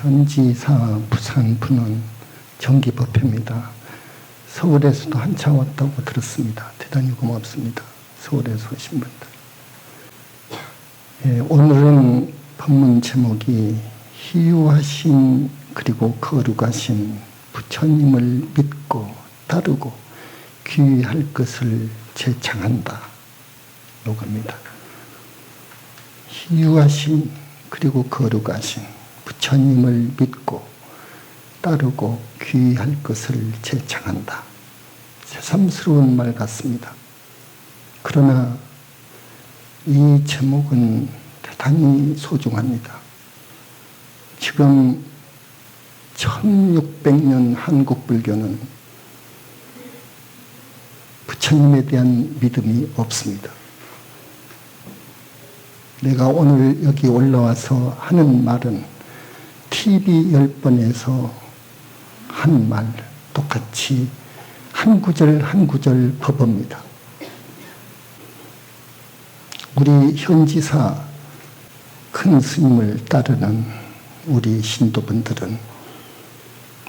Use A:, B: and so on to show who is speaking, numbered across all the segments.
A: 현지사 부산분은 정기법회입니다. 서울에서도 한차 왔다고 들었습니다. 대단히 고맙습니다. 서울에서 오신 분들. 오늘은 법문 제목이 희유하신 그리고 거룩하신 부처님을 믿고 따르고 귀의할 것을 제창한다. 요겁니다. 희유하신 그리고 거룩하신 부처님을 믿고 따르고 귀의할 것을 제창한다. 새삼스러운 말 같습니다. 그러나 이 제목은 대단히 소중합니다. 지금 1600년 한국 불교는 부처님에 대한 믿음이 없습니다. 내가 오늘 여기 올라와서 하는 말은 TV 10번에서 한 말 똑같이 한 구절 한 구절 법입니다. 우리 현지사 큰 스님을 따르는 우리 신도분들은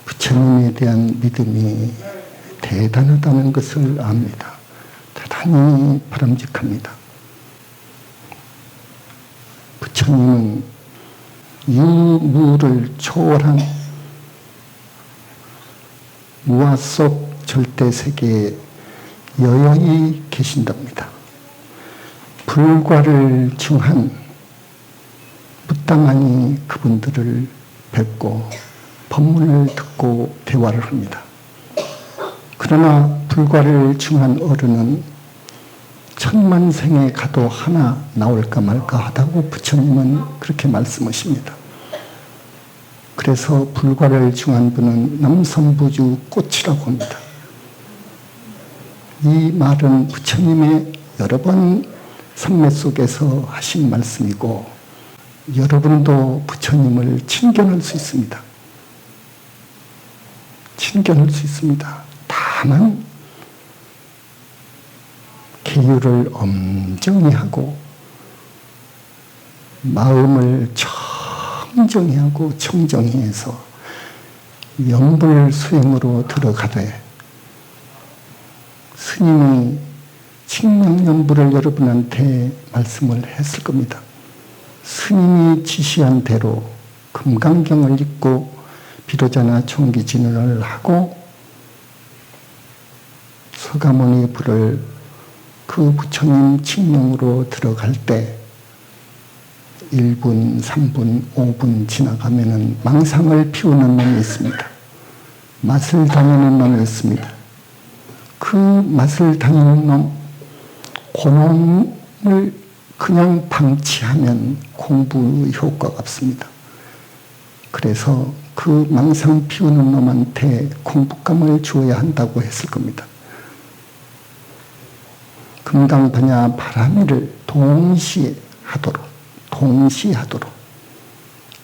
A: 부처님에 대한 믿음이 대단하다는 것을 압니다. 대단히 바람직합니다. 부처님은 유무를 초월한 무아 속 절대세계에 여연히 계신답니다. 불과를 증한 부당하니 그분들을 뵙고 법문을 듣고 대화를 합니다. 그러나 불과를 증한 어른은 천만생에 가도 하나 나올까 말까 하다고 부처님은 그렇게 말씀하십니다. 그래서 불과를 증한 분은 남선부주 꽃이라고 합니다. 이 말은 부처님의 여러 번 선매 속에서 하신 말씀이고 여러분도 부처님을 친견할 수 있습니다. 친견할 수 있습니다. 다만 계율을 엄정히 하고 마음을 청정히 하고 청정히 해서 영불 수행으로 들어가되 스님이 칙명연불을 여러분한테 말씀을 했을 겁니다. 스님이 지시한 대로 금강경을 읽고 비로자나 총기진언을 하고 서가모니 불을 그 부처님 칙명으로 들어갈 때 1분, 3분, 5분 지나가면은 망상을 피우는 놈이 있습니다. 맛을 다니는 놈이 있습니다. 그 맛을 다니는 놈, 그 놈을 그냥 방치하면 공부 효과가 없습니다. 그래서 그 망상 피우는 놈한테 공부감을 주어야 한다고 했을 겁니다. 금강반야 바라미를 동시에 하도록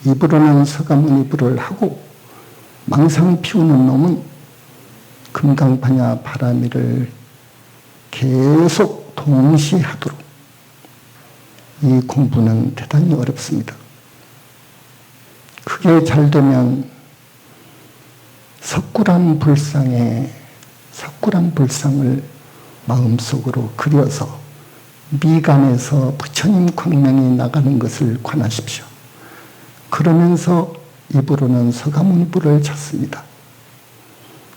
A: 입으로는 서가모니 불을 하고 망상 피우는 놈은 금강반야 바라미를 계속 동시에 하도록. 이 공부는 대단히 어렵습니다. 그게 잘 되면 석굴암 불상을 마음속으로 그려서 미간에서 부처님 광명이 나가는 것을 관하십시오. 그러면서 입으로는 서가모니 불을 찾습니다.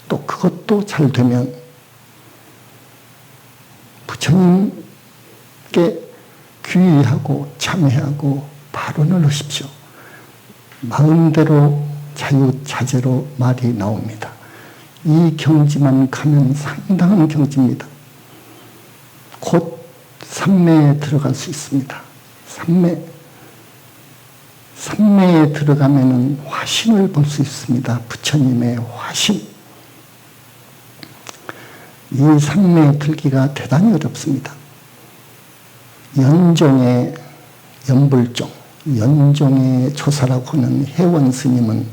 A: 또 그것도 잘 되면 부처님께 귀의하고 참회하고 발언을 하십시오. 마음대로 자유자재로 말이 나옵니다. 이 경지만 가면 상당한 경지입니다. 곧 삼매에 들어갈 수 있습니다. 삼매에 들어가면은 화신을 볼 수 있습니다. 부처님의 화신. 이 삼매에 들기가 대단히 어렵습니다. 연종의 연불종, 연종의 조사라고 하는 해원 스님은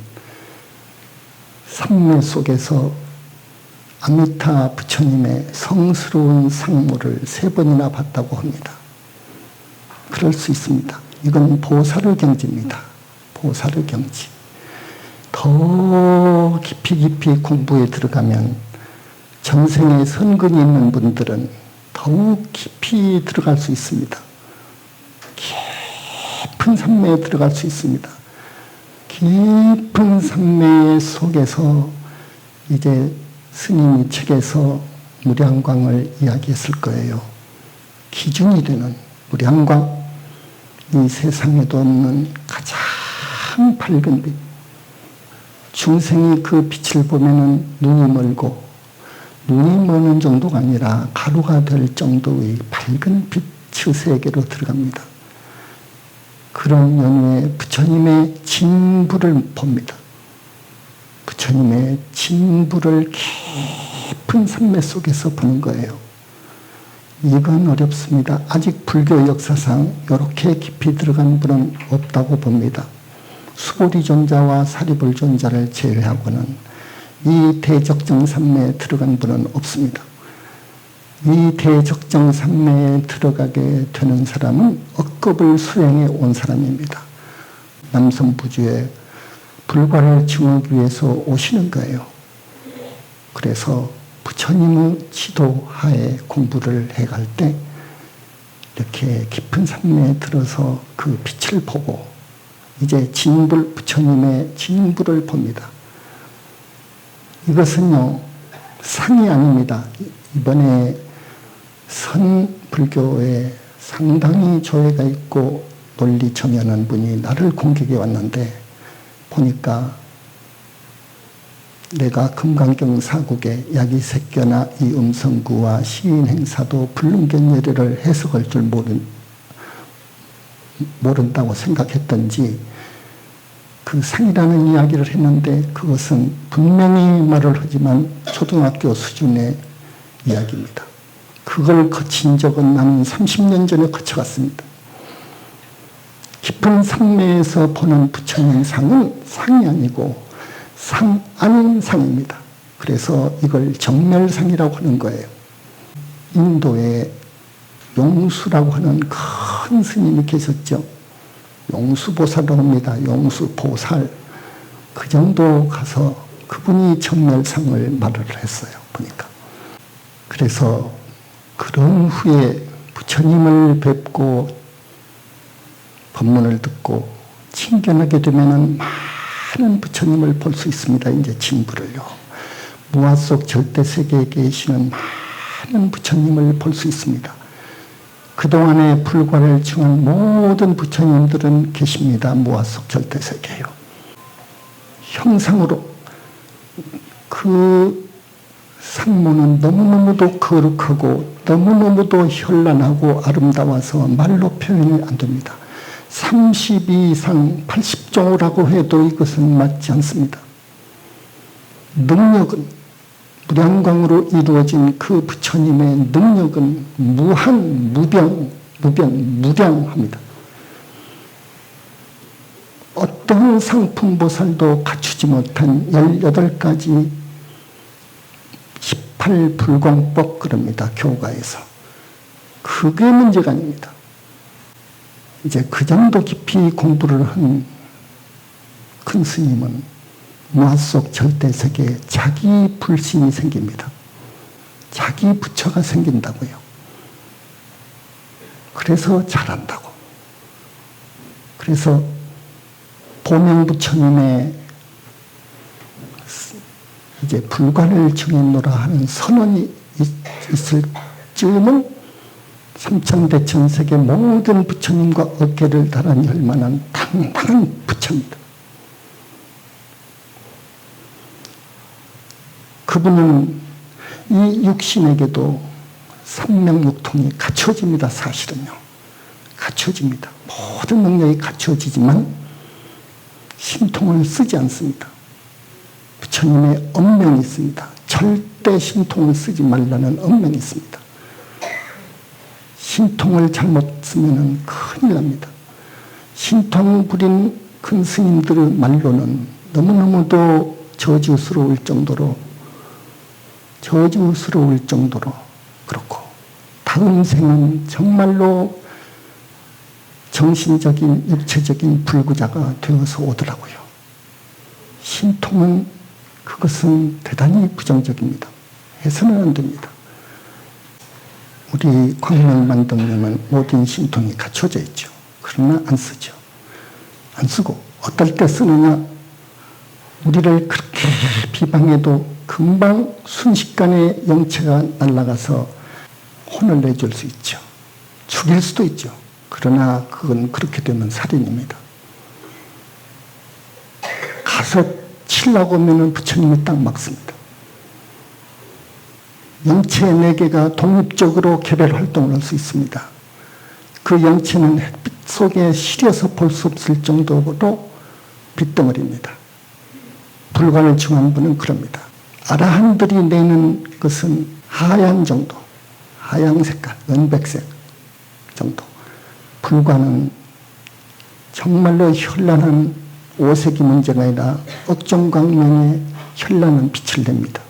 A: 삼매 속에서 아미타 부처님의 성스러운 상모를 3번이나 봤다고 합니다. 그럴 수 있습니다. 이건 보살의 경지입니다. 보살의 경지. 더 깊이 공부에 들어가면 전생에 선근이 있는 분들은 더욱 깊이 들어갈 수 있습니다. 깊은 산매에 들어갈 수 있습니다. 깊은 산매 속에서 이제 스님이 책에서 무량광을 이야기했을 거예요. 기준이 되는 무량광, 이 세상에도 없는 가장 밝은 빛. 중생이 그 빛을 보면은 눈이 멀고, 눈이 머는 정도가 아니라 가루가 될 정도의 밝은 빛의 세계로 들어갑니다. 그런 연후에 부처님의 진부를 봅니다. 부처님의 진부를 깊은 산매 속에서 보는 거예요. 이건 어렵습니다. 아직 불교 역사상 이렇게 깊이 들어간 분은 없다고 봅니다. 수보리존자와 사리불존자를 제외하고는 이 대적정 산매에 들어간 분은 없습니다. 이 대적정 산매에 들어가게 되는 사람은 억겁을 수행해 온 사람입니다. 남선부주에 불과를 증하기 위해서 오시는 거예요. 그래서 부처님의 지도하에 공부를 해갈 때 이렇게 깊은 산매에 들어서 그 빛을 보고 이제 진불, 부처님의 진불을 봅니다. 이것은요, 상이 아닙니다. 이번에 선불교에 상당히 조예가 있고 논리 정연한 분이 나를 공격해 왔는데 보니까 내가 금강경 사국에 야기색교나 이음성구와 시인행사도 불능견예를 해석할 줄 모른다고 생각했던지 그 상이라는 이야기를 했는데 그것은 분명히 말을 하지만 초등학교 수준의 이야기입니다. 그걸 거친 적은 나는 30년 전에 거쳐갔습니다. 깊은 산매에서 보는 부처님 상은 상이 아니고 상 아닌 상입니다. 그래서 이걸 정멸상이라고 하는 거예요. 인도에 용수라고 하는 큰 스님이 계셨죠. 용수보살이라고 합니다. 용수보살. 그 정도 가서 그분이 정멸상을 말을 했어요. 보니까. 그래서 그런 후에 부처님을 뵙고 법문을 듣고 친견하게 되면은 많은 부처님을 볼 수 있습니다. 이제 진부를요. 무아 속 절대세계에 계시는 많은 부처님을 볼 수 있습니다. 그동안에 불과를 증한 모든 부처님들은 계십니다. 무아 속 절대세계요. 형상으로 그 상모는 너무너무도 거룩하고 너무너무도 현란하고 아름다워서 말로 표현이 안 됩니다. 32상 80종이라고 해도 이것은 맞지 않습니다. 능력은 무량광으로 이루어진 그 부처님의 능력은 무한, 무량합니다. 어떤 상품보살도 갖추지 못한 18가지 18불광법 그럽니다. 교가에서. 그게 문제가 아닙니다. 이제 그 정도 깊이 공부를 한 큰 스님은 무아 속 절대세계에 자기 불신이 생깁니다. 자기 부처가 생긴다고요. 그래서 잘한다고. 그래서 보명부처님의 이제 불관을 증했노라 하는 선언이 있을 즈음은 삼천대천세계 모든 부처님과 어깨를 달아니 할 만한 당당한 부처입니다. 그분은 이 육신에게도 삼명육통이 갖춰집니다. 사실은요. 갖춰집니다. 모든 능력이 갖춰지지만 신통을 쓰지 않습니다. 부처님의 엄명이 있습니다. 절대 신통을 쓰지 말라는 엄명이 있습니다. 신통을 잘못 쓰면 큰일 납니다. 신통 부린 큰 스님들의 말로는 너무너무도 저주스러울 정도로 그렇고 다음 생은 정말로 정신적인 육체적인 불구자가 되어서 오더라고요. 신통은 그것은 대단히 부정적입니다. 해서는 안 됩니다. 우리 광명만덕님은 모든 신통이 갖춰져 있죠. 그러나 안 쓰죠. 안 쓰고 어떨 때 쓰느냐? 우리를 그렇게 비방해도 금방 순식간에 영체가 날아가서 혼을 내줄 수 있죠. 죽일 수도 있죠. 그러나 그건 그렇게 되면 살인입니다. 가서 치려고 하면 부처님이 딱 막습니다. 영체 4개가 독립적으로 개별 활동을 할 수 있습니다. 그 영체는 햇빛 속에 시려서 볼 수 없을 정도로 빛덩어리입니다. 불관을 증한 분은 그럽니다. 아라한들이 내는 것은 하얀 정도, 하양 색깔, 은백색 정도. 불관은 정말로 현란한 오색이 문제가 아니라 억정광명의 현란한 빛을 냅니다.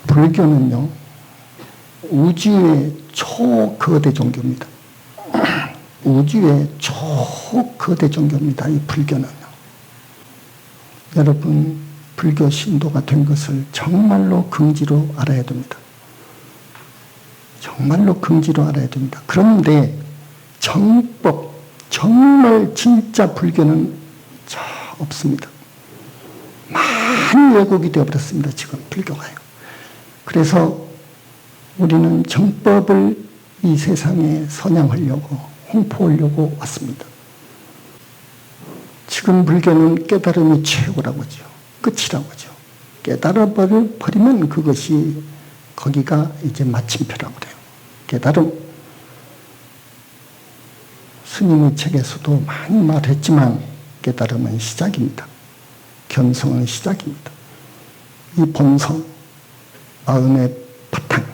A: 불교는요, 우주의 초거대 종교입니다. 우주의 초거대 종교입니다. 이 불교는요. 여러분, 불교 신도가 된 것을 정말로 긍지로 알아야 됩니다. 정말로 긍지로 알아야 됩니다. 그런데 정법, 정말 진짜 불교는 없습니다. 많이 왜곡이 되어버렸습니다. 지금 불교가요. 그래서 우리는 정법을 이 세상에 선양하려고 홍보하려고 왔습니다. 지금 불교는 깨달음이 최고라고 하죠. 끝이라고 하죠. 깨달아버리면 그것이 거기가 이제 마침표라고 그래요. 깨달음. 스님의 책에서도 많이 말했지만 깨달음은 시작입니다. 견성은 시작입니다. 이 본성, 마음의 바탕,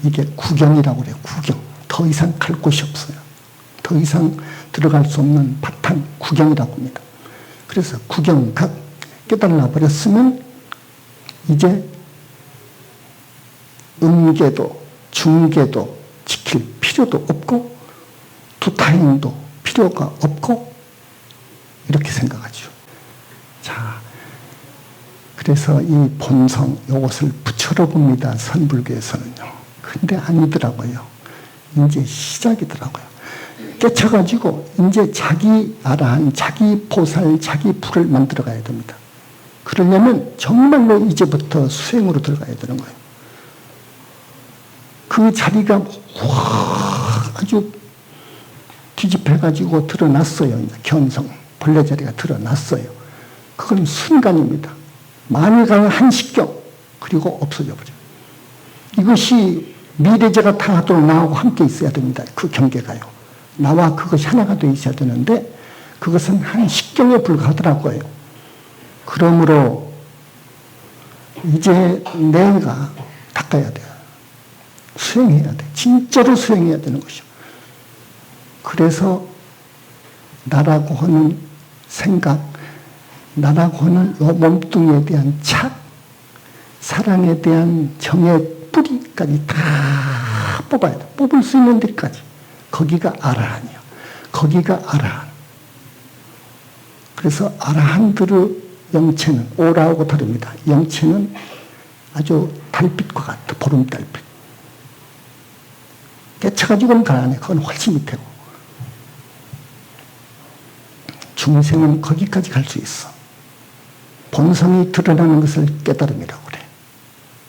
A: 이게 구경이라고 그래요. 구경. 더 이상 갈 곳이 없어요. 더 이상 들어갈 수 없는 바탕, 구경이라고 합니다. 그래서 구경, 깨달아 버렸으면 이제 음계도, 중계도 지킬 필요도 없고 두타행도 필요가 없고 이렇게 생각하죠. 자, 그래서 이 본성, 이것을 붙여러 봅니다. 선불교에서는요. 근데 아니더라고요. 이제 시작이더라고요. 깨쳐가지고 이제 자기 아라한, 자기 보살, 자기 불을 만들어 가야 됩니다. 그러려면 정말로 이제부터 수행으로 들어가야 되는 거예요. 그 자리가 아주 뒤집혀가지고 드러났어요. 이제 견성, 본래 자리가 드러났어요. 그건 순간입니다. 만일간 한식경, 그리고 없어져 버려요. 이것이 미래제가 타하도록 나하고 함께 있어야 됩니다. 그 경계가요. 나와 그것이 하나가 되어 있어야 되는데 그것은 한식경에 불과하더라고요. 그러므로 이제 내가 닦아야 돼요. 수행해야 돼. 진짜로 수행해야 되는 것이요. 그래서 나라고 하는 생각, 나라고 하는 이 몸뚱이에 대한 착, 사랑에 대한 정의 뿌리까지 다 뽑아야 돼. 뽑을 수 있는 데까지. 거기가 아라한이요. 거기가 아라한. 그래서 아라한들의 영체는 오라하고 다릅니다. 영체는 아주 달빛과 같아. 보름달빛. 깨쳐가지고는 가라네. 그건 훨씬 밑에고. 중생은 거기까지 갈 수 있어. 본성이 드러나는 것을 깨달음이라고 그래.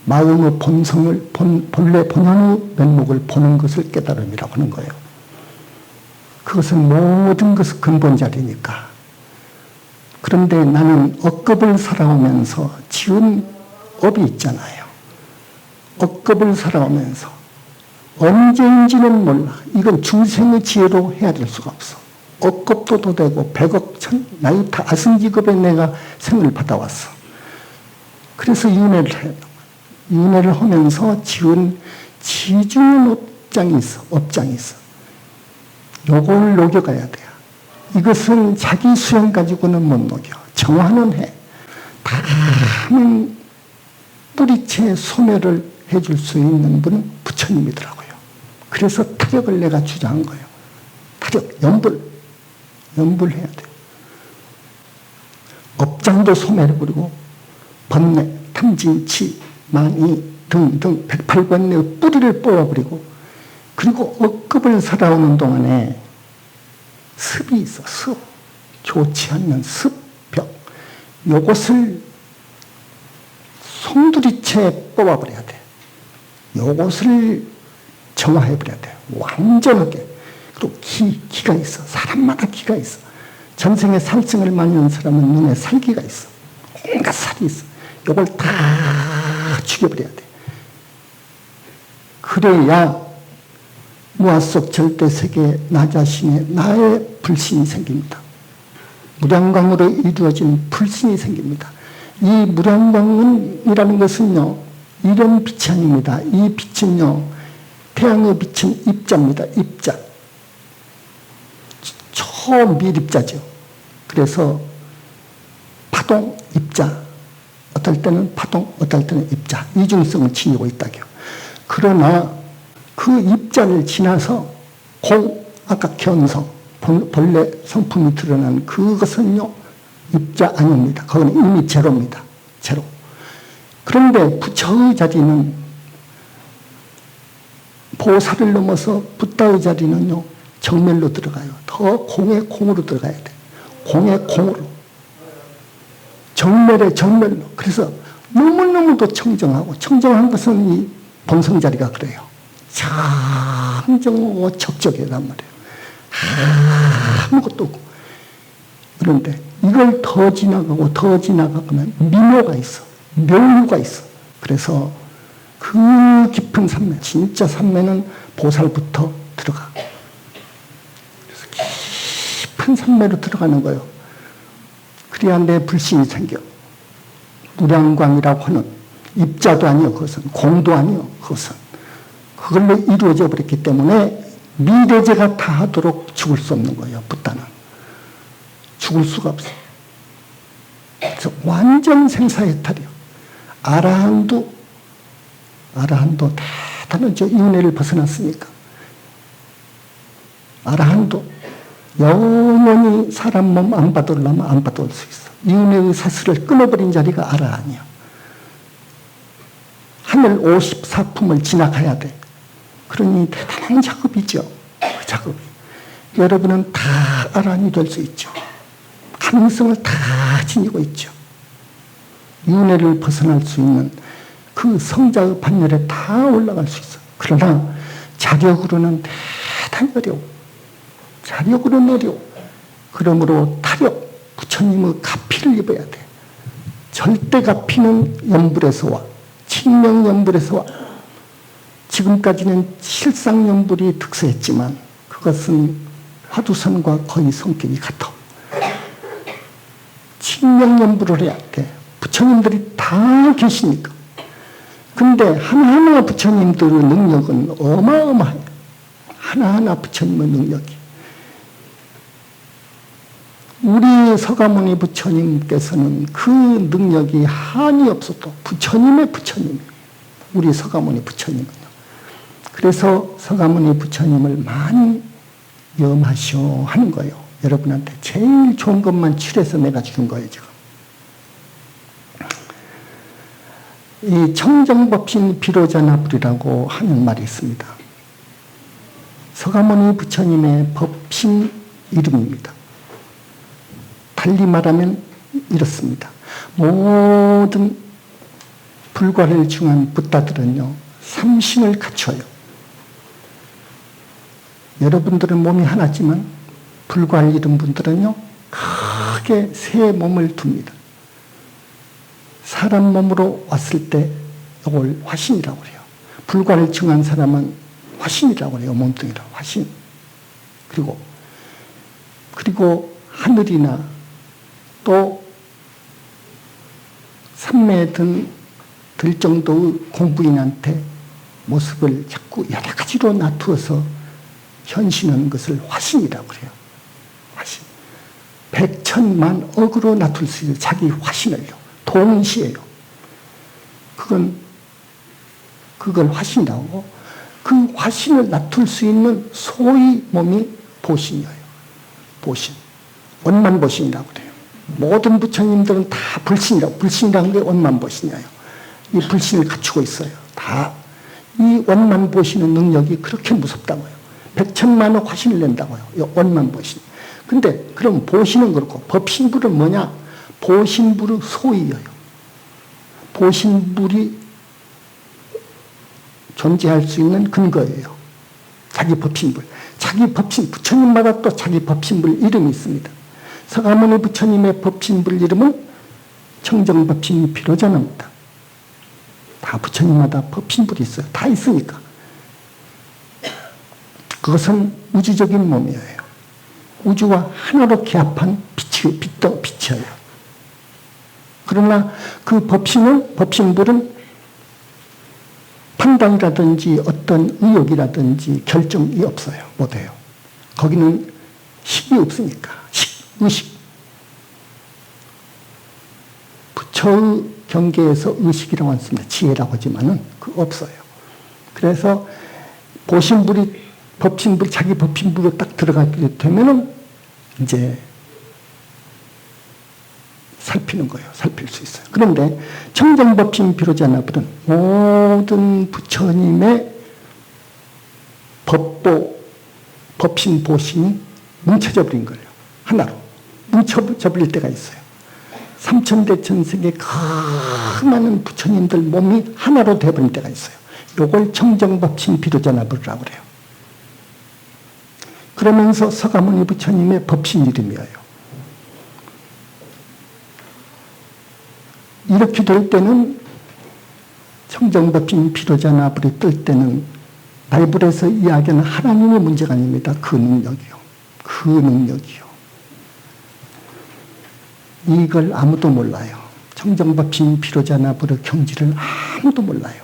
A: 마음의 본성을, 본래 본연의 면목을 보는 것을 깨달음이라고 하는 거예요. 그것은 모든 것의 근본 자리니까. 그런데 나는 억겁을 살아오면서 지은 업이 있잖아요. 억겁을 살아오면서 언제인지는 몰라. 이건 중생의 지혜로 해야 될 수가 없어. 억겁도 되고 100억 천 나이타 아승직업에 내가 생을 받아왔어. 그래서 윤회를 해요. 윤회를 하면서 지은 지중한 업장이 있어. 업장이 있어. 요걸 녹여가야 돼요. 이것은 자기 수행 가지고는 못 녹여. 정화는 해. 다른 뿌리채 소멸을 해줄 수 있는 분은 부처님이더라고요. 그래서 타력을 내가 주장한 거예요. 타력, 연불해야 돼요. 전부 소멸해버리고 번뇌, 탐진치, 망이 등등 108번뇌의 뿌리를 뽑아버리고, 그리고 억겁을 살아오는 동안에 습이 있어. 습. 좋지 않는 습벽. 요것을 송두리째 뽑아버려야 돼. 요것을 정화해버려야 돼. 완전하게. 그리고 기가 있어. 사람마다 기가 있어. 전생에 살생을 많이 한 사람은 눈에 살기가 있어. 온갖 살이 있어. 요걸 다 죽여버려야 돼. 그래야 무아 속 절대세계에 나 자신의 나의 불신이 생깁니다. 무량광으로 이루어진 불신이 생깁니다. 이 무량광이라는 것은요, 이런 빛이 아닙니다. 이 빛은요, 태양의 빛은 입자입니다. 입자. 초미립자죠. 그래서 파동, 입자. 어떨 때는 파동, 어떨 때는 입자. 이중성을 지니고 있다고요. 그러나 그 입자를 지나서 아까 견성, 본래 성품이 드러난 그것은요, 입자 아닙니다. 그건 이미 제로입니다. 제로. 그런데 부처의 자리는, 보살을 넘어서 붓다의 자리는요, 정멸로 들어가요. 더 공의 공으로 들어가야 돼. 공의 공으로. 정멸의 정멸로. 그래서 너무너무도 청정하고, 청정한 것은 이 본성 자리가 그래요. 청정하고 적적이란 말이에요. 아무것도 없고. 그런데 이걸 더 지나가고 더 지나가면 미묘가 있어. 묘유가 있어. 그래서 그 깊은 산매, 진짜 산매는 보살부터 들어가. 그래서 깊은 산매로 들어가는 거예요. 그래야 내 불신이 생겨. 무량광이라고 하는 입자도 아니요, 그것은. 공도 아니요, 그것은. 그걸로 이루어져 버렸기 때문에 미래제가 다 하도록 죽을 수 없는 거예요, 붓다는. 죽을 수가 없어. 그래서 완전 생사해탈이요. 아라한도 대단하죠. 이은혜를 벗어났으니까. 아라한도 영원히 사람 몸 안 받으려면 안 받을 수 있어. 이은혜의 사슬을 끊어버린 자리가 아라한이야. 하늘 54품을 지나가야 돼. 그러니 대단한 작업이죠. 그 작업이. 여러분은 다 아라한이 될 수 있죠. 가능성을 다 지니고 있죠. 윤회를 벗어날 수 있는 그 성자의 반열에 다 올라갈 수 있어. 그러나 자력으로는 대단히 어려워. 자력으로는 어려워. 그러므로 타력, 부처님의 가피를 입어야 돼. 절대 가피는 연불에서 와. 칭명연불에서 와. 지금까지는 실상연불이 득세했지만 그것은 화두선과 거의 성격이 같아. 칭명연불을 해야 돼. 부처님들이 다 계시니까. 근데 하나하나 부처님들의 능력은 어마어마해. 하나하나 부처님의 능력이. 우리 서가모니 부처님께서는 그 능력이 한이 없어도 부처님의 부처님이에요. 우리 서가모니 부처님은요. 그래서 서가모니 부처님을 많이 염하시오 하는 거예요. 여러분한테 제일 좋은 것만 추려서 내가 주는 거예요, 지금. 이 청정법신 비로자나불이라고 하는 말이 있습니다. 서가모니 부처님의 법신 이름입니다. 달리 말하면 이렇습니다. 모든 불과를 중한 붓다들은요, 삼신을 갖춰요. 여러분들은 몸이 하나지만 불과를 이룬 분들은요, 크게 세 몸을 둡니다. 사람 몸으로 왔을 때 이걸 화신이라고 해요. 불과를 증한 사람은 화신이라고 해요. 몸뚱이라 화신. 그리고 하늘이나 또 산매에 들 정도의 공부인한테 모습을 자꾸 여러 가지로 나투어서 현신하는 것을 화신이라고 해요. 화신. 백천만 억으로 나툴 수 있어요. 자기 화신을요. 동시에요. 그걸 화신이라고. 그 화신을 나툴 수 있는 소위 몸이 보신이에요. 보신. 원만보신이라고 그래요. 모든 부처님들은 다 불신이라는 게 원만보신이에요. 이 불신을 갖추고 있어요. 다 이 원만보신의 능력이 그렇게 무섭다고요. 100천만억 화신을 낸다고요. 이 원만보신. 근데 그럼 보신은 그렇고 법신불은 뭐냐? 보신불은 소이여요. 보신불이 존재할 수 있는 근거예요. 자기 법신불. 자기 법신, 부처님마다 또 자기 법신불 이름이 있습니다. 서가모니 부처님의 법신불 이름은 청정법신 비로자나입니다. 다 부처님마다 법신불이 있어요. 다 있으니까. 그것은 우주적인 몸이에요. 우주와 하나로 기합한 빛이에요. 그러나 그 법신불은 판단이라든지 어떤 의욕이라든지 결정이 없어요. 못해요. 거기는 식이 없으니까. 의식. 부처의 경계에서 의식이라고 했습니다. 지혜라고 하지만은 그 없어요. 그래서 보신불이 법신불, 자기 법신불로 딱 들어가게 되면은 이제 살피는 거예요. 살필 수 있어요. 그런데 청정법신 비로자나불은 모든 부처님의 법신 보신이 뭉쳐져 버린 거예요. 하나로. 뭉쳐져 버릴 때가 있어요. 삼천대천세계 그 많은 부처님들 몸이 하나로 되어버린 때가 있어요. 요걸 청정법신 비로자나불이라고 그래요. 그러면서 서가모니 부처님의 법신 이름이에요. 이렇게 될 때는 청정법신 비로자나불이 뜰 때는 바이블에서 이야기하는 하나님의 문제가 아닙니다. 그 능력이요. 그 능력이요. 이걸 아무도 몰라요. 청정법신 비로자나불의 경지를 아무도 몰라요.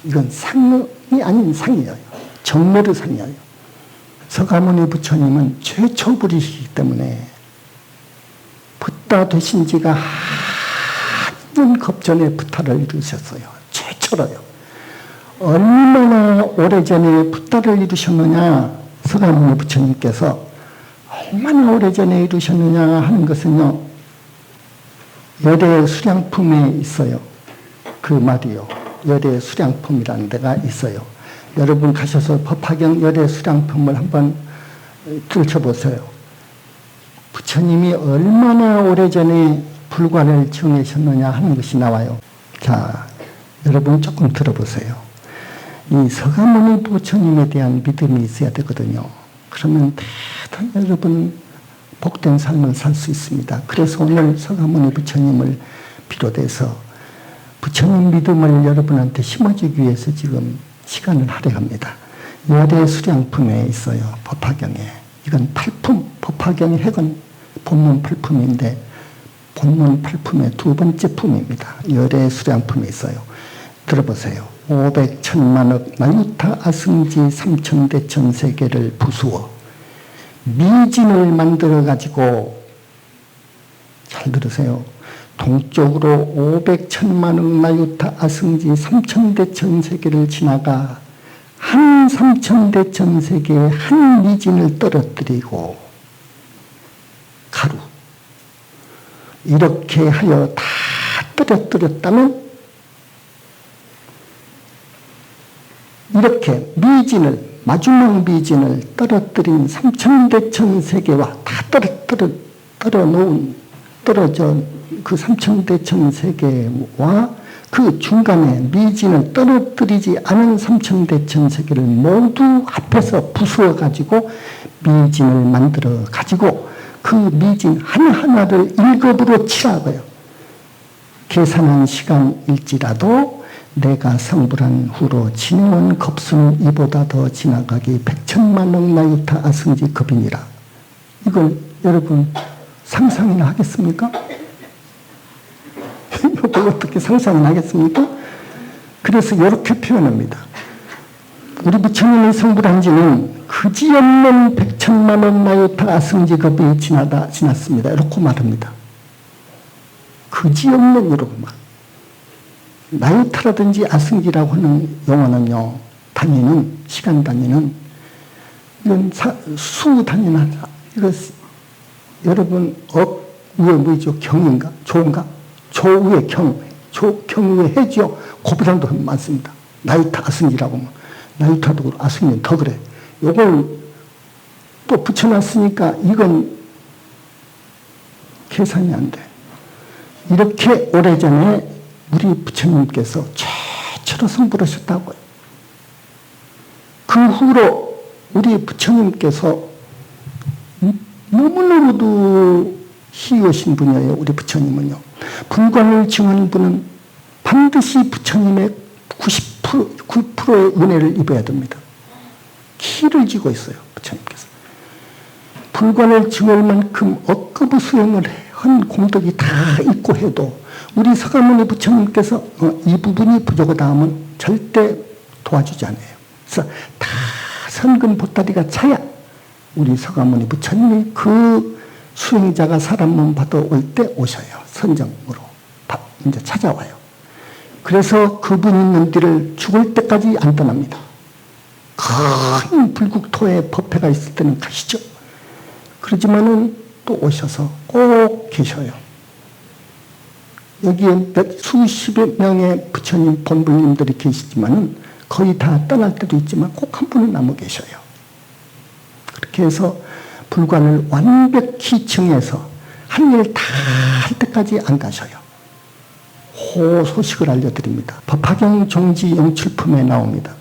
A: 이건 상이 아닌 상이에요. 정멸의 상이에요. 서가모니 부처님은 최초불이시기 때문에 붓다 되신 지가 한년 겁전에 붓다를 이루셨어요. 최초로요. 얼마나 오래전에 붓다를 이루셨느냐, 서가모니 부처님께서 얼마나 오래전에 이루셨느냐 하는 것은요, 열애 수량품에 있어요. 그 말이요. 열애 수량품이라는 데가 있어요. 여러분 가셔서 법화경 열애 수량품을 한번 들춰보세요. 부처님이 얼마나 오래전에 불관을 정하셨느냐 하는 것이 나와요. 자, 여러분 조금 들어보세요. 이 서가모니 부처님에 대한 믿음이 있어야 되거든요. 그러면 대단히 여러분 복된 삶을 살 수 있습니다. 그래서 오늘 서가모니 부처님을 비롯해서 부처님 믿음을 여러분한테 심어주기 위해서 지금 시간을 할애합니다. 열애 수량품에 있어요. 법화경에. 이건 8품, 법화경의 핵은 본문 8품인데 본문 8품의 두 번째 품입니다. 열애 수량품에 있어요. 들어보세요. 500, 1000만억 나유타 아승지 3000대 천세계를 부수어 미진을 만들어 가지고, 잘 들으세요. 동쪽으로 500, 1000만억 나유타 아승지 3000대 천세계를 지나가 한 3000대 천세계에 한 미진을 떨어뜨리고 가루. 이렇게 하여 다 떨어뜨렸다면 이렇게 미진을, 마지막 미진을 떨어뜨린 3000대 천세계와 다 떨어져 그 3000대 천세계와 그 중간에 미진을 떨어뜨리지 않은 3000대 천세계를 모두 합해서 부수어 가지고 미진을 만들어 가지고 그 미진 하나하나를 1급으로 치라고요. 계산한 시간일지라도 내가 성불한 후로 지내온 겁수는 이보다 더 지나가기 100천만억 나유타 아승지 급이니라. 이걸 여러분 상상이나 하겠습니까? 이걸 어떻게 상상이나 하겠습니까? 그래서 이렇게 표현합니다. 우리 부처님이 성불한 지는 그지없는 100천만억 나유타 아승지 급이 지났습니다. 이렇게 말합니다. 그지없는 이러고 말. 나유타라든지 아승지라고 하는 용어는요, 단위는, 시간 단위는, 이건 수 단위는, 이거 여러분, 위에 뭐죠? 경인가? 조인가? 조위의 경. 경위의 해지요. 그보다도 많습니다. 나이타 아승이라고 하면. 나이타도 아승이는 더 그래. 요걸 또 붙여놨으니까 이건 계산이 안 돼. 이렇게 오래전에 우리 부처님께서 최초로 성불하셨다고요. 그 후로 우리 부처님께서 너무너무도 희유하신 분이에요. 우리 부처님은요. 불관을 증하는 분은 반드시 부처님의 9%의 은혜를 입어야 됩니다. 키를 쥐고 있어요. 부처님께서. 불관을 증할 만큼 억급 수행을 한 공덕이 다 있고 해도 우리 서가모니 부처님께서 이 부분이 부족하다 하면 절대 도와주지 않아요. 그래서 다 선근 보따리가 차야 우리 서가모니 부처님이 그 수행자가 사람 몸 받아올 때 오셔요. 선정으로 이제 찾아와요. 그래서 그분 있는 뒤를 죽을 때까지 안 떠납니다. 큰 불국토에 법회가 있을 때는 가시죠. 그러지만은 또 오셔서 꼭 계셔요. 여기에 수십여 명의 부처님 본불님들이 계시지만은 거의 다 떠날 때도 있지만 꼭 한 분은 남아 계셔요. 그렇게 해서 불관을 완벽히 증해서 할 일 다 할 때까지 안 가셔요. 그 소식을 알려드립니다. 법화경 종지 영출품에 나옵니다.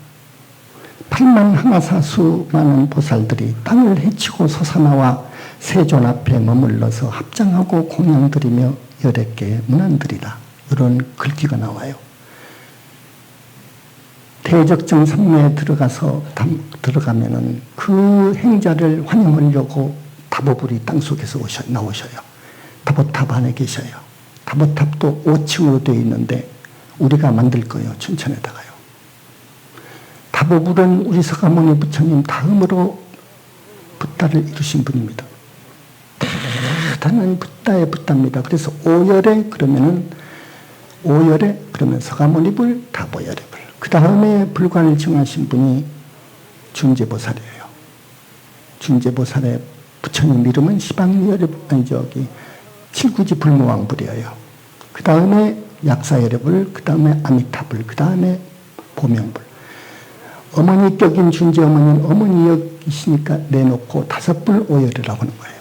A: 8만 항아사수 많은 보살들이 땅을 헤치고 솟아나와 세존 앞에 머물러서 합장하고 공양드리며 18개의 문안드리라. 이런 글귀가 나와요. 대적정 산매에 들어가면은 그 행자를 환영하려고 다보불이 땅속에서 나오셔요. 다보탑 안에 계셔요. 다보탑도 5층으로 되어 있는데 우리가 만들 거예요. 춘천에다가요. 다보불은 우리 서가모니 부처님 다음으로 붓다를 이루신 분입니다. 대단한 붓다의 붓다입니다. 그래서 오열에 그러면 서가모니 불, 다보열의 불. 그 다음에 불관을 증하신 분이 준제보살이에요. 준제보살의 부처님 이름은 시방열의 칠구지 불무왕불이에요. 그 다음에 약사열의 불, 그 다음에 아미타불, 그 다음에 보명불. 어머니 격인 준제 어머니는 어머니 역이시니까 내놓고 5불 오열이라고 하는 거예요.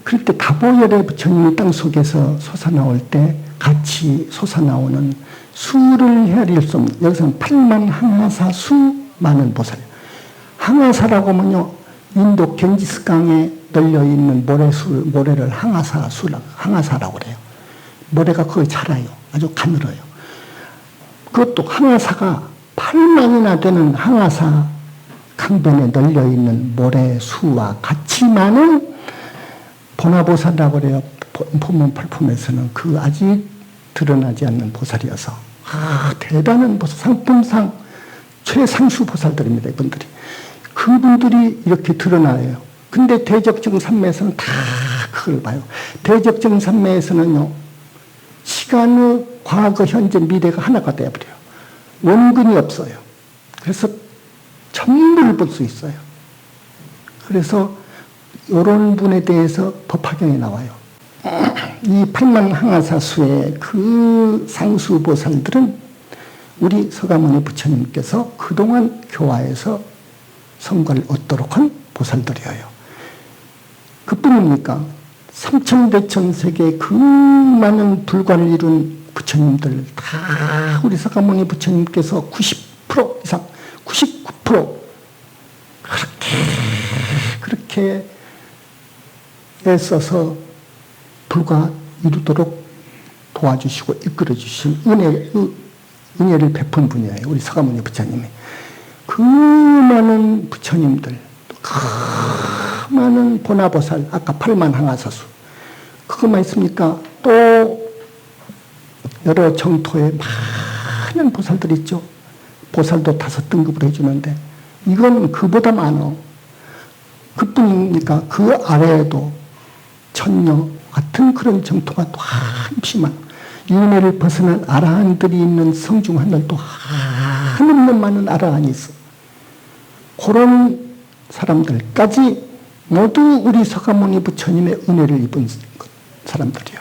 A: 그럴 때 다보열의 부처님이 땅속에서 솟아나올 때 같이 솟아나오는 수를 헤아릴 수 없는, 여기서는 8만 항아사 수 많은 보살이에요. 항아사라고 하면요, 인도 갱지스강에 널려있는 모래를 항아사라고 그래요. 모래가 거기 자라요. 아주 가늘어요. 그것도 항아사가 8만이나 되는 항아사 강변에 널려있는 모래수와 같이 많은 보나보살이라고 그래요. 본문 8품에서는 그 아직 드러나지 않는 보살이어서 대단한 보살, 상품상 최상수 보살들입니다. 이분들이. 그분들이 이렇게 드러나요. 근데 대적정산매에서는 다 그걸 봐요. 대적정산매에서는요, 시간의 과거, 현재, 미래가 하나가 되어버려요. 원근이 없어요. 그래서 전부를 볼 수 있어요. 그래서 이런 분에 대해서 법화경에 나와요. 이 8만 항아사수의 그 상수보살들은 우리 서가모니 부처님께서 그동안 교화에서 성과를 얻도록 한 보살들이에요. 그뿐입니까? 삼천대천세계 그 많은 불관을 이룬 부처님들 다 우리 서가모니 부처님께서 90% 이상 99% 그렇게 애써서 불과 이루도록 도와주시고 이끌어주신 은혜를 베푼 분이에요. 우리 서가모니 부처님이. 그 많은 부처님들, 그 많은 보나보살, 아까 8만 항아사수, 그것만 있습니까? 또 여러 정토에 많은 보살들 있죠. 보살도 5등급으로 해주는데 이건 그보다 많어. 그뿐입니까? 그 아래에도 천녀 같은 그런 정토가 또 한없이 많아. 윤회를 벗어난 아라한들이 있는 성 중 하늘도 한없는 많은 아라한이 있어. 그런 사람들까지 모두 우리 서가모니 부처님의 은혜를 입은 사람들이요.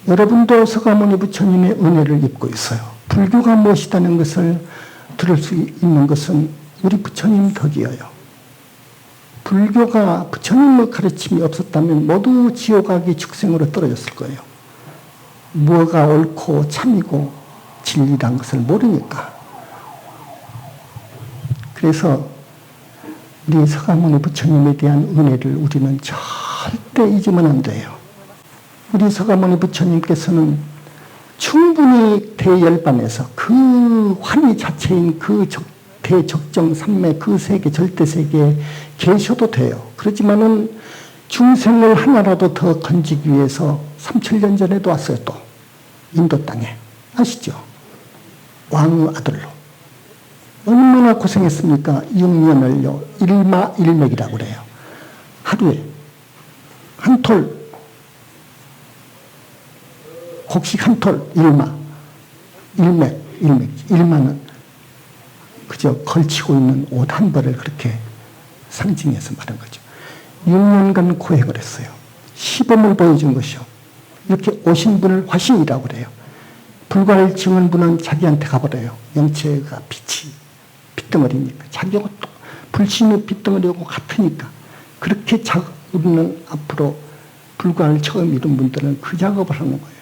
A: 여러분도 서가모니 부처님의 은혜를 입고 있어요. 불교가 무엇이라는 것을 들을 수 있는 것은 우리 부처님 덕이에요. 불교가 부처님의 가르침이 없었다면 모두 지옥 악의 축생으로 떨어졌을 거예요. 뭐가 옳고 참이고 진리란 것을 모르니까. 그래서 우리 서가모니 부처님에 대한 은혜를 우리는 절대 잊으면 안 돼요. 우리 서가모니 부처님께서는 충분히 대열반에서 그 환희 자체인 그 대적정 삼매 그 세계 절대 세계에 계셔도 돼요. 그렇지만은 중생을 하나라도 더 건지기 위해서 3000년 전에도 왔어요. 또 인도 땅에 아시죠? 왕의 아들로 얼마나 고생했습니까? 6년을요 일마일맥이라고 그래요. 하루에 한 톨 곡식 한 톨 일마는 그저 걸치고 있는 옷 한 벌을 그렇게 상징해서 말한 거죠. 6년간 고행을 했어요. 시범을 보여준 것이요. 이렇게 오신 분을 화신이라고 그래요. 불과를 지은 분은 자기한테 가버려요. 영체가 빛이 빗덩어리니까. 자기하고 또 불신의 빗덩어리하고 같으니까. 그렇게 우리는 앞으로 불과를 처음 이룬 분들은 그 작업을 하는 거예요.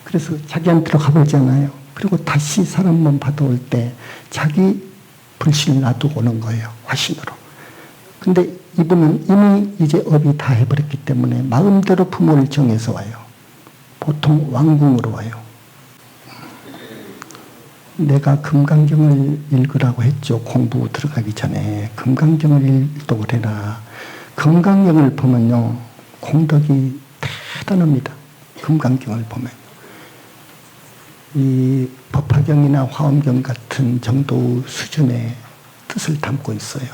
A: 그래서 자기한테로 가보잖아요. 그리고 다시 사람 몸 받아올 때 자기 불신을 놔두고 오는 거예요. 화신으로. 근데 이분은 이미 이제 업이 다 해버렸기 때문에 마음대로 부모를 정해서 와요. 보통 왕궁으로 와요. 내가 금강경을 읽으라고 했죠. 공부 들어가기 전에. 금강경을 읽도록 해라. 금강경을 보면요. 공덕이 대단합니다. 금강경을 보면. 이 법화경이나 화엄경 같은 정도 수준의 뜻을 담고 있어요.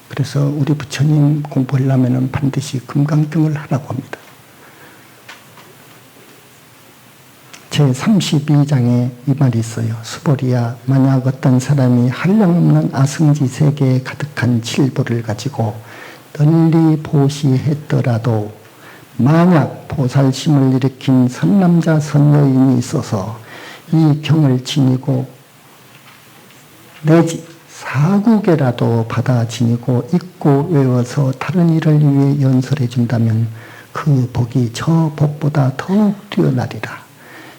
A: 그래서 우리 부처님 공부하려면 반드시 금강경을 하라고 합니다. 제32장에 이 말이 있어요. 수보리야, 만약 어떤 사람이 한량없는 아승지 세계에 가득한 칠보를 가지고 널리 보시했더라도 만약 보살심을 일으킨 선남자 선여인이 있어서 이 경을 지니고 내지 사국에라도 받아 지니고 읽고 외워서 다른 일을 위해 연설해 준다면 그 복이 저 복보다 더욱 뛰어나리라.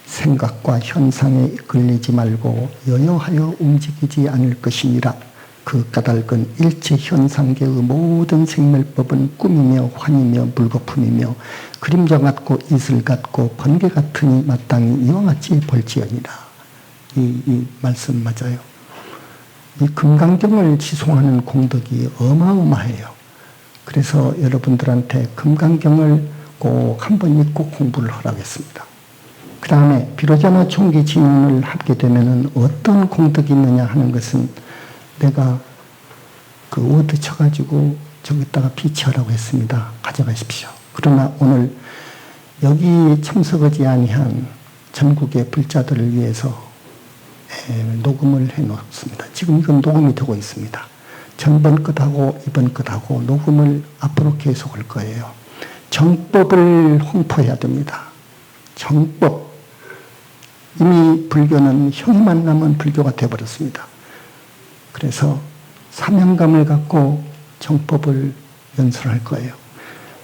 A: 생각과 현상에 이끌리지 말고 여여하여 움직이지 않을 것이니라. 그 까닭은 일체 현상계의 모든 생멸법은 꿈이며 환이며 물거품이며 그림자 같고 이슬 같고 번개 같으니 마땅히 이와 같이 볼지어니라. 이 말씀 맞아요. 이 금강경을 지송하는 공덕이 어마어마해요. 그래서 여러분들한테 금강경을 꼭 한번 읽고 공부를 하라겠습니다. 그 다음에 비로자나 총기 진언을 하게 되면 어떤 공덕이 있느냐 하는 것은 내가 그 워드 쳐가지고 저기다가 비치하라고 했습니다. 가져가십시오. 그러나 오늘 여기 참석하지 아니한 전국의 불자들을 위해서 녹음을 해놓습니다. 지금 이건 녹음이 되고 있습니다. 전번 것하고 이번 것하고 녹음을 앞으로 계속 할 거예요. 정법을 홍보해야 됩니다. 정법. 이미 불교는 형만 남은 불교가 되어버렸습니다. 그래서 사명감을 갖고 정법을 연설할 거예요.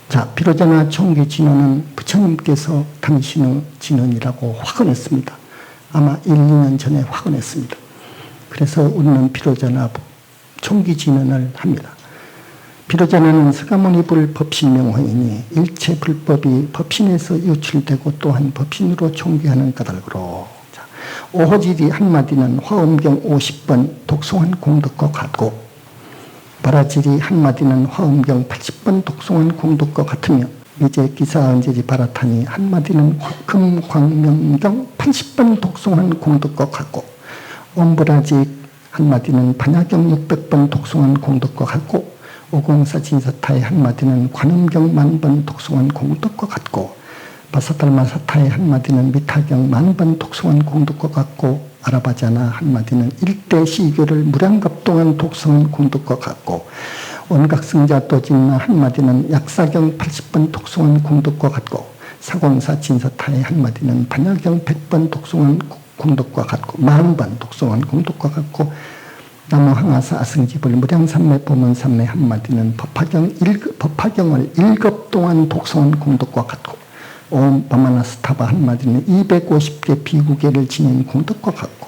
A: 자, 비로자나 총기 진언은 부처님께서 당신의 진언이라고 확언했습니다. 아마 1, 2년 전에 확언했습니다. 그래서 우리는 비로자나 총기 진언을 합니다. 비로자나는 서가모니 불 법신명호이니 일체 불법이 법신에서 유출되고 또한 법신으로 총기하는 까닭으로 오호질이 한마디는 화엄경 50번 독송한 공덕과 같고 바라질이 한마디는 화엄경 80번 독송한 공덕과 같으며 이제 기사언제지 바라타니 한마디는 금광명경 80번 독송한 공덕과 같고 옴브라지 한마디는 반야경 600번 독송한 공덕과 같고 오공사 진사타의 한마디는 관음경 10,000번 독송한 공덕과 같고 바사달마 사타의 한마디는 미타경 10,000번 독송한 공덕과 같고 아라바자나 한마디는 일대 시교를 무량갑 동안 독송한 공덕과 같고 원각승자 또진나 한마디는 약사경 80번 독송한 공덕과 같고 사공사 진사타의 한마디는 반야경 100번 독송한 공덕과 같고 40번 독송한 공덕과 같고 나무항아사 아승집을 무량산매 보문산매 한마디는 법화경을 1급 동안 독송한 공덕과 같고 옴 바마나스타바 한마디는 250개 비구계를 지닌 공덕과 같고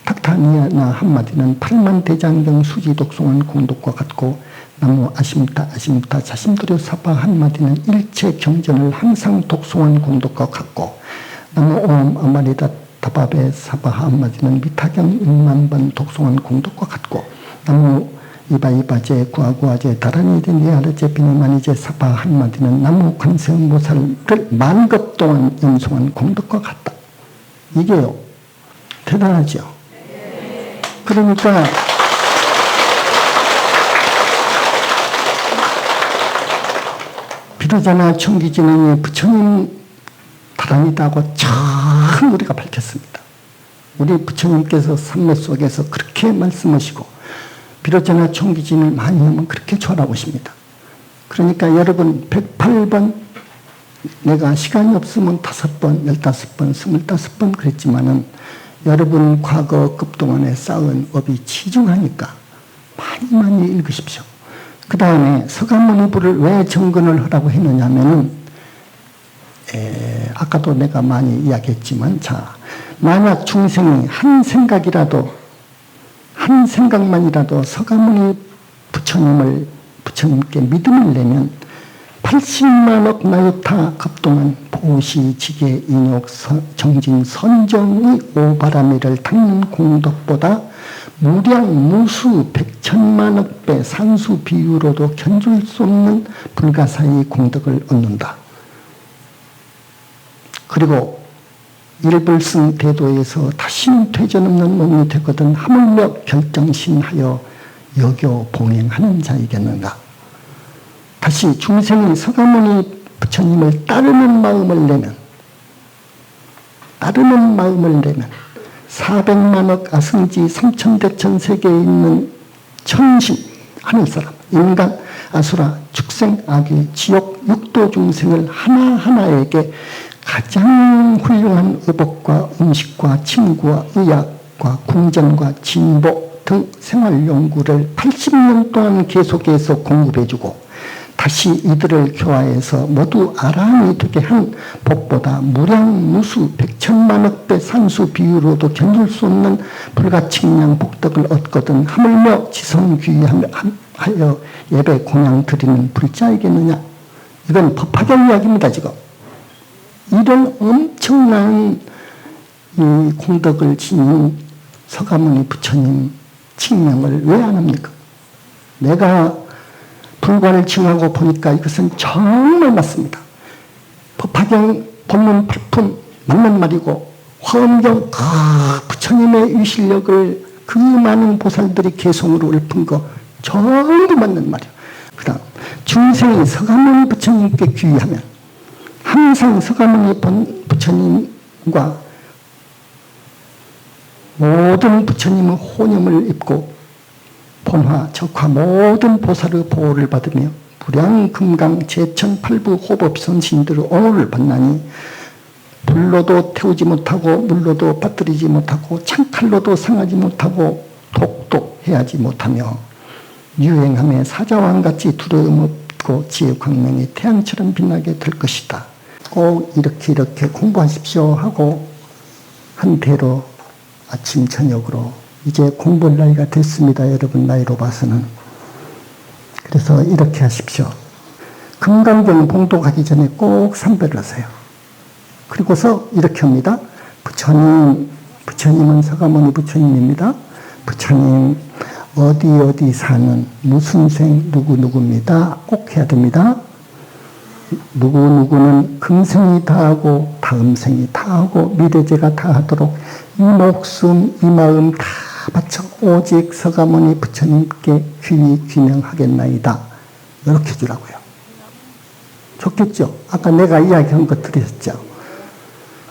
A: 탁타니아나 한마디는 8만 대장경 수지 독송한 공덕과 같고 나무 아심타 자심도려 사바 한마디는 일체 경전을 항상 독송한 공덕과 같고 나무 옴 아마리다 다바베 사바 한마디는 미타경 1만 번 독송한 공덕과 같고 나무 이바이바제 구아구아제 다라니제 니아르제 비니마니제 사바 한마디는 나무 관세음보살을 만급 동안 연송한 공덕과 같다. 이게요. 대단하죠. 그러니까 비로자나 청기진행의 부처님 다란이다고 참 우리가 밝혔습니다. 우리 부처님께서 삼매 속에서 그렇게 말씀하시고 비로자나 청기진을 많이 하면 그렇게 좋아하십니다. 그러니까 여러분 108번 내가 시간이 없으면 5번, 15번, 25번 그랬지만은 여러분 과거 급동안에 쌓은 업이 치중하니까 많이 읽으십시오. 그 다음에 서가모니부를 왜 정근을 하라고 했느냐 하면은 아까도 내가 많이 이야기했지만 자 만약 중생이 한 생각만이라도 서가모니 부처님께 믿음을 내면 80만억 나유타 급동안 보시, 지계, 인욕, 정진, 선정의 오바라미를 닦는 공덕보다 무량, 무수, 백천만억 배 산수 비유로도 견줄 수 없는 불가사의 공덕을 얻는다. 그리고 일불승 대도에서 다시는 퇴전 없는 몸이 되거든 하물며 결정신하여 여교 봉행하는 자이겠는가. 다시 중생이 서가모니 부처님을 따르는 마음을 내면 400만억 아승지 3천대천 세계에 있는 천신 하늘사람 인간 아수라 축생 악귀 지옥 육도 중생을 하나하나에게 가장 훌륭한 의복과 음식과 침구와 의약과 궁전과 진보 등 생활용구를 80년 동안 계속해서 공급해주고 다시 이들을 교화해서 모두 아라한이 되게 한 복보다 무량 무수 백천만억 배 산수 비유로도 견줄 수 없는 불가측량 복덕을 얻거든 하물며 지성귀하여 예배 공양 드리는 불자이겠느냐. 이건 법화경 이야기입니다. 지금 이런 엄청난 이 공덕을 지닌 서가모니 부처님 칭명을 왜 안 합니까? 내가 불관을 칭하고 보니까 이것은 정말 맞습니다. 법화경 본문 8품 맞는 말이고 화엄경 부처님의 위실력을 그 많은 보살들이 개송으로 읊은 거 전부 맞는 말이에요. 그 다음 중생이 서가모니 부처님께 귀의하면 항상 서가모니 부처님과 모든 부처님의 호념을 입고 본화, 적화 모든 보살의 보호를 받으며 불량, 금강, 제천, 팔부, 호법, 선신들의 옹호를 받나니 불로도 태우지 못하고 물로도 빠뜨리지 못하고 창칼로도 상하지 못하고 독도 해하지 못하며 유행함에 사자왕같이 두려움 없고 지혜 광명이 태양처럼 빛나게 될 것이다. 꼭 이렇게 공부하십시오 하고 한 대로 아침 저녁으로 이제 공부할 나이가 됐습니다. 여러분 나이로 봐서는. 그래서 이렇게 하십시오. 금강경 봉독하기 전에 꼭 삼배를 하세요. 그리고서 이렇게 합니다. 부처님은 서가모니 부처님입니다. 부처님 어디 사는 무슨 생 누구입니다. 꼭 해야 됩니다. 누구는 금생이 다 하고 다음 생이 다 하고 미래제가 다 하도록 이 목숨 이 마음 다 바쳐 오직 서가모니 부처님께 귀명하겠나이다. 이렇게 해주라고요. 좋겠죠? 아까 내가 이야기한 것 들으셨죠?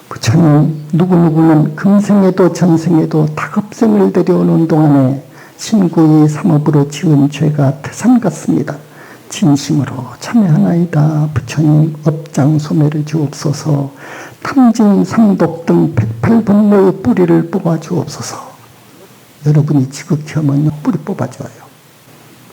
A: 부처님 누구는 금생에도 전생에도 다급생을 데려오는 동안에 친구의 삼업으로 지은 죄가 태산 같습니다. 진심으로 참회하나이다. 부처님 업장 소멸해 주옵소서. 탐진 삼독 등 108번뇌의 뿌리를 뽑아 주옵소서. 여러분이 지극히 하면 뿌리 뽑아줘요.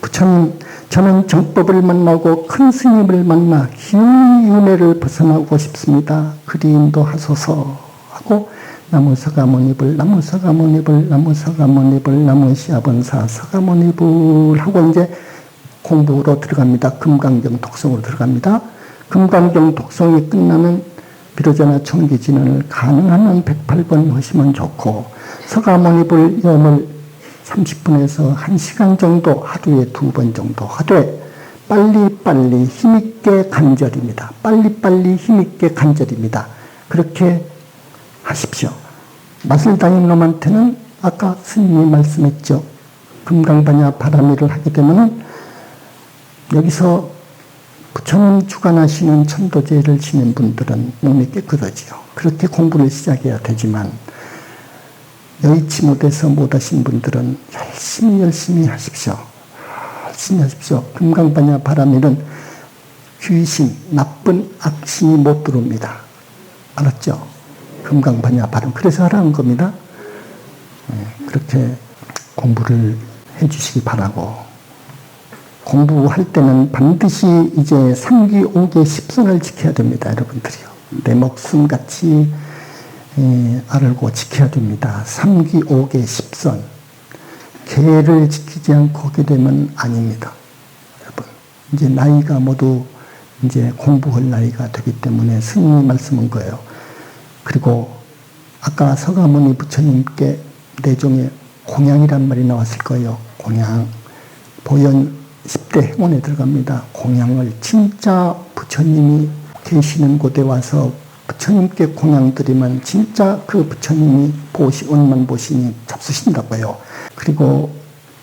A: 부처님, 저는 정법을 만나고 큰 스님을 만나 기운의 윤회를 벗어나고 싶습니다. 그리 인도하소서 하고 나무 서가모니불, 나무 서가모니불, 나무 서가모니불, 나무 시아본사 서가모니불 하고 이제 공부로 들어갑니다. 금강경 독성으로 들어갑니다. 금강경 독성이 끝나면 비로자나 청기진언을 가능한 한 108번 하시면 좋고, 서가모니불 염을 30분에서 1시간 정도 하루에 2번 정도 하되 빨리빨리 힘있게 간절입니다. 빨리빨리 힘있게 간절입니다. 그렇게 하십시오. 맛을 다닌 놈한테는 아까 스님이 말씀했죠. 금강반야 바라미를 하게 되면 여기서 부처님 주관하시는 천도제를 지낸 분들은 몸이 깨끗하지요. 그렇게 공부를 시작해야 되지만 여의치 못해서 못하신 분들은 열심히 하십시오. 열심히 하십시오. 금강반야 바라밀은 귀신, 나쁜 악신이 못 들어옵니다. 알았죠? 금강반야 바람. 그래서 하라는 겁니다. 그렇게 공부를 해주시기 바라고. 공부할 때는 반드시 이제 3기, 5기, 10선을 지켜야 됩니다. 여러분들이요. 내 목숨같이 알고 지켜야 됩니다. 3기, 5기, 10선. 계를 지키지 않고 오게 되면 아닙니다. 여러분. 이제 나이가 모두 이제 공부할 나이가 되기 때문에 스님이 말씀한 거예요. 그리고 아까 서가모니 부처님께 내종에 공양이란 말이 나왔을 거예요. 공양. 보현 10대 행원에 들어갑니다. 공양을 진짜 부처님이 계시는 곳에 와서 부처님께 공양 드리면 진짜 그 부처님이 원만 보시니 잡수신다고요. 그리고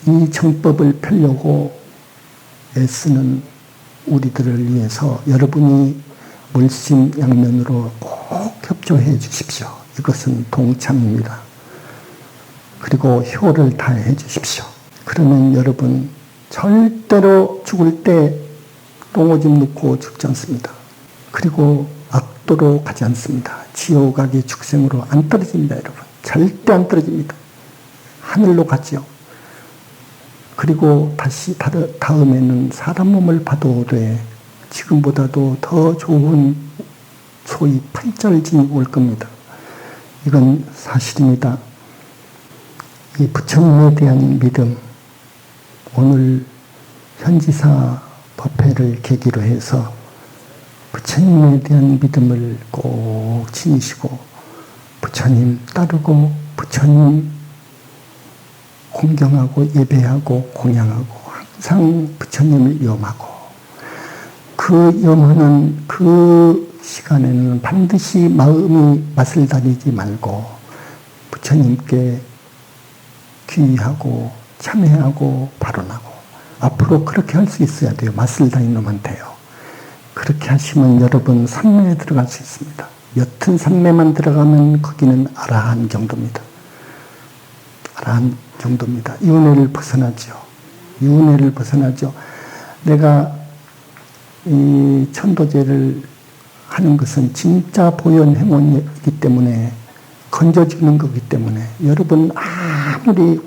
A: 이 정법을 펴려고 애쓰는 우리들을 위해서 여러분이 물심양면으로 꼭 협조해 주십시오. 이것은 동참입니다. 그리고 효를 다해 주십시오. 그러면 여러분 절대로 죽을 때 똥오줌 넣고 죽지 않습니다. 그리고 악도로 가지 않습니다. 지옥악의 축생으로 안 떨어집니다. 여러분. 절대 안 떨어집니다. 하늘로 가지요. 그리고 다시 다음에는 사람 몸을 받아오되 지금보다도 더 좋은 소위 팔절진이 올 겁니다. 이건 사실입니다. 이 부처님에 대한 믿음, 오늘 현지사 법회를 계기로 해서 부처님에 대한 믿음을 꼭 지니시고 부처님 따르고 부처님 공경하고 예배하고 공양하고 항상 부처님을 염하고 그 염하는 그 시간에는 반드시 마음이 맛을 다니지 말고 부처님께 귀의하고 참회하고 발언하고 앞으로 그렇게 할 수 있어야 돼요. 맛을 다니는 놈한테요. 그렇게 하시면 여러분 산매에 들어갈 수 있습니다. 옅은 산매만 들어가면 거기는 아라한 정도입니다. 아라한 정도입니다. 윤회를 벗어나죠. 윤회를 벗어나죠. 내가 이 천도제를 하는 것은 진짜 보현 행원이기 때문에 건져주는 거기 때문에 여러분 아무리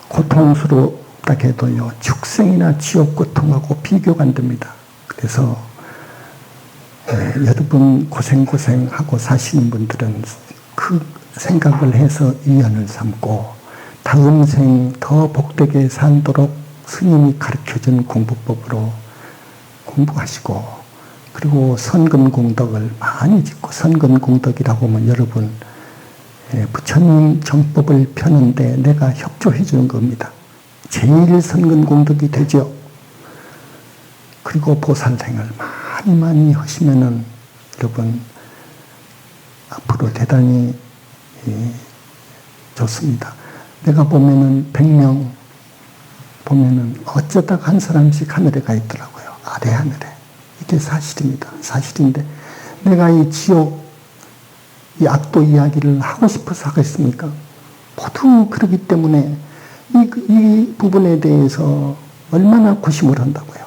A: 고통스럽다 해도요 축생이나 지옥 고통하고 비교가 안 됩니다. 그래서 여러분 고생하고 사시는 분들은 그 생각을 해서 위안을 삼고 다음 생 더 복되게 살도록 스님이 가르쳐준 공부법으로 공부하시고 그리고 선근공덕을 많이 짓고 선근공덕이라고 하면 여러분 부처님 정법을 펴는데 내가 협조해 주는 겁니다. 제일 선근공덕이 되죠. 그리고 보살생을 많이 하시면은 여러분 앞으로 대단히 좋습니다. 내가 보면은 100명 보면은 어쩌다가 한 사람씩 하늘에 가 있더라고요. 아래 하늘에. 이게 사실입니다. 사실인데 내가 이 지옥, 이 악도 이야기를 하고 싶어서 하겠습니까? 모두 그러기 때문에 이 부분에 대해서 얼마나 고심을 한다고요.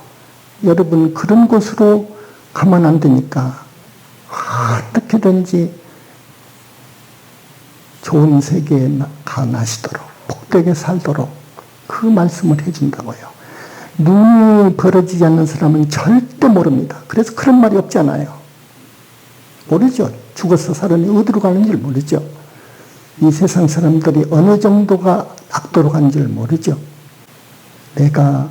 A: 여러분, 그런 곳으로 가면 안 되니까 어떻게든지 좋은 세계에 나시도록, 복되게 살도록 그 말씀을 해준다고요. 눈이 벌어지지 않는 사람은 절대 모릅니다. 그래서 그런 말이 없잖아요. 모르죠. 죽어서 사람이 어디로 가는지 모르죠. 이 세상 사람들이 어느 정도가 악도로 가는 줄 모르죠. 내가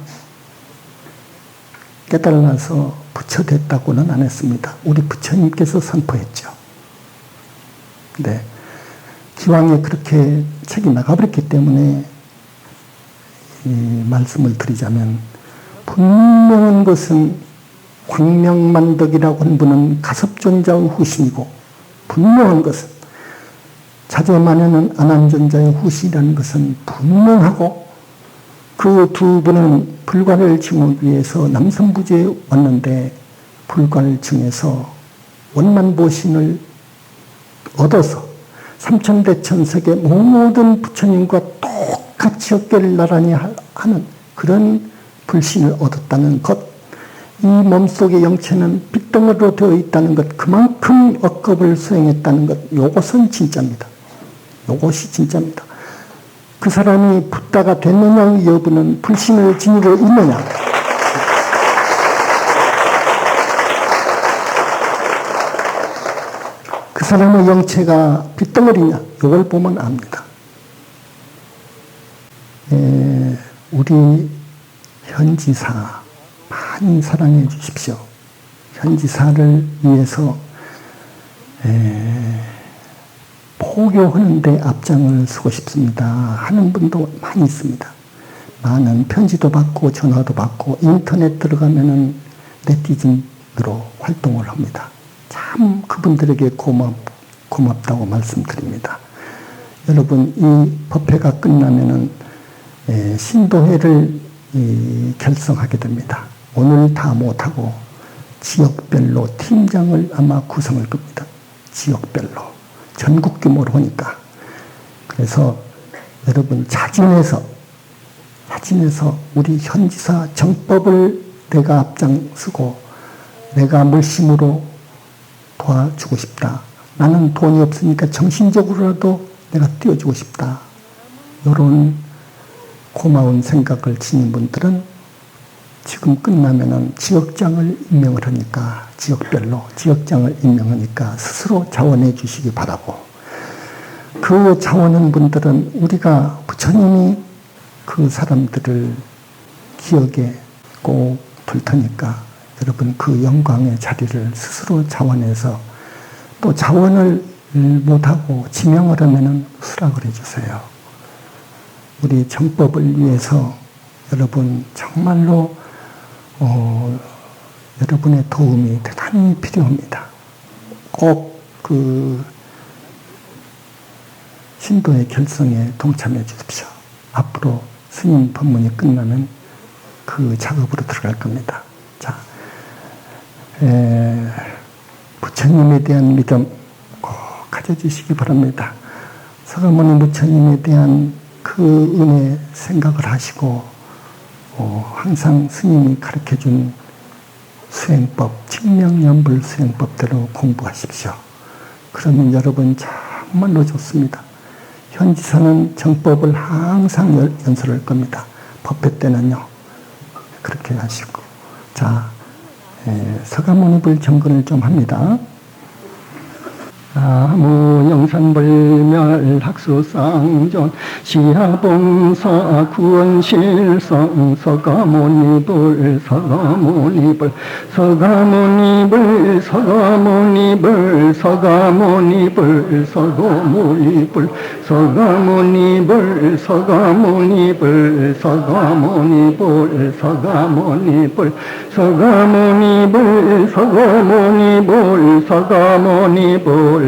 A: 깨달아서 부처 됐다고는 안 했습니다. 우리 부처님께서 선포했죠. 네. 기왕에 그렇게 책이 나가버렸기 때문에 이 말씀을 드리자면, 분명한 것은 광명만덕이라고 한 분은 가섭존자의 후신이고, 분명한 것은 자재만에는 안한존자의 후신이라는 것은 분명하고, 그 두 분은 불관을 증하기 위해서 남선부지에 왔는데 불관을 증해서 원만보신을 얻어서 삼천대천세계 모든 부처님과 똑같이 어깨를 나란히 하는 그런 불신을 얻었다는 것, 이 몸속의 영체는 빗덩어리로 되어 있다는 것, 그만큼 억겁을 수행했다는 것, 요것은 진짜입니다. 요것이 진짜입니다. 그 사람이 붓다가 됐느냐 여부는 불신을 지니고 있느냐, 그 사람의 영체가 빗덩어리냐, 이걸 보면 압니다. 우리 현지사 많이 사랑해 주십시오. 현지사를 위해서 포교하는 데 앞장을 서고 싶습니다 하는 분도 많이 있습니다. 많은 편지도 받고 전화도 받고 인터넷 들어가면은 네티즌으로 활동을 합니다. 참 그분들에게 고맙다고 말씀드립니다. 여러분, 이 법회가 끝나면은 신도회를 결성하게 됩니다. 오늘 다 못하고 지역별로 팀장을 아마 구성할 겁니다. 지역별로. 전국 규모로 하니까. 그래서 여러분, 자진해서 우리 현지사 정법을 내가 앞장서고 내가 물심으로 도와주고 싶다. 나는 돈이 없으니까 정신적으로라도 내가 띄워주고 싶다. 이런 고마운 생각을 지닌 분들은 지금 끝나면은 지역장을 임명을 하니까, 지역별로 지역장을 임명하니까 스스로 자원해 주시기 바라고, 그 자원한 분들은 우리가 부처님이 그 사람들을 기억에 꼭 둘 테니까 여러분, 그 영광의 자리를 스스로 자원해서, 또 자원을 못하고 지명을 하면은 수락을 해주세요. 우리 정법을 위해서 여러분 정말로 여러분의 도움이 대단히 필요합니다. 꼭 그 신도의 결성에 동참해 주십시오. 앞으로 스님 법문이 끝나면 그 작업으로 들어갈 겁니다. 자, 부처님에 대한 믿음 꼭 가져주시기 바랍니다. 서가모니 부처님에 대한 그 은혜 생각을 하시고, 항상 스님이 가르쳐준 수행법, 칭명연불 수행법대로 공부하십시오. 그러면 여러분 정말로 좋습니다. 현지사는 정법을 항상 연설할 겁니다. 법회 때는요. 그렇게 하시고. 자, 서가모니불 정근을 좀 합니다. 나무영산불멸 학수쌍존 시하봉사 구원실성 서가모니불 서가모니불 서가모니불 서가모니불 서가모니불 서가모니불 서가모니불 서가모니불 서가모니불 서가모니불 서가모니불 서가모니불 서가모니불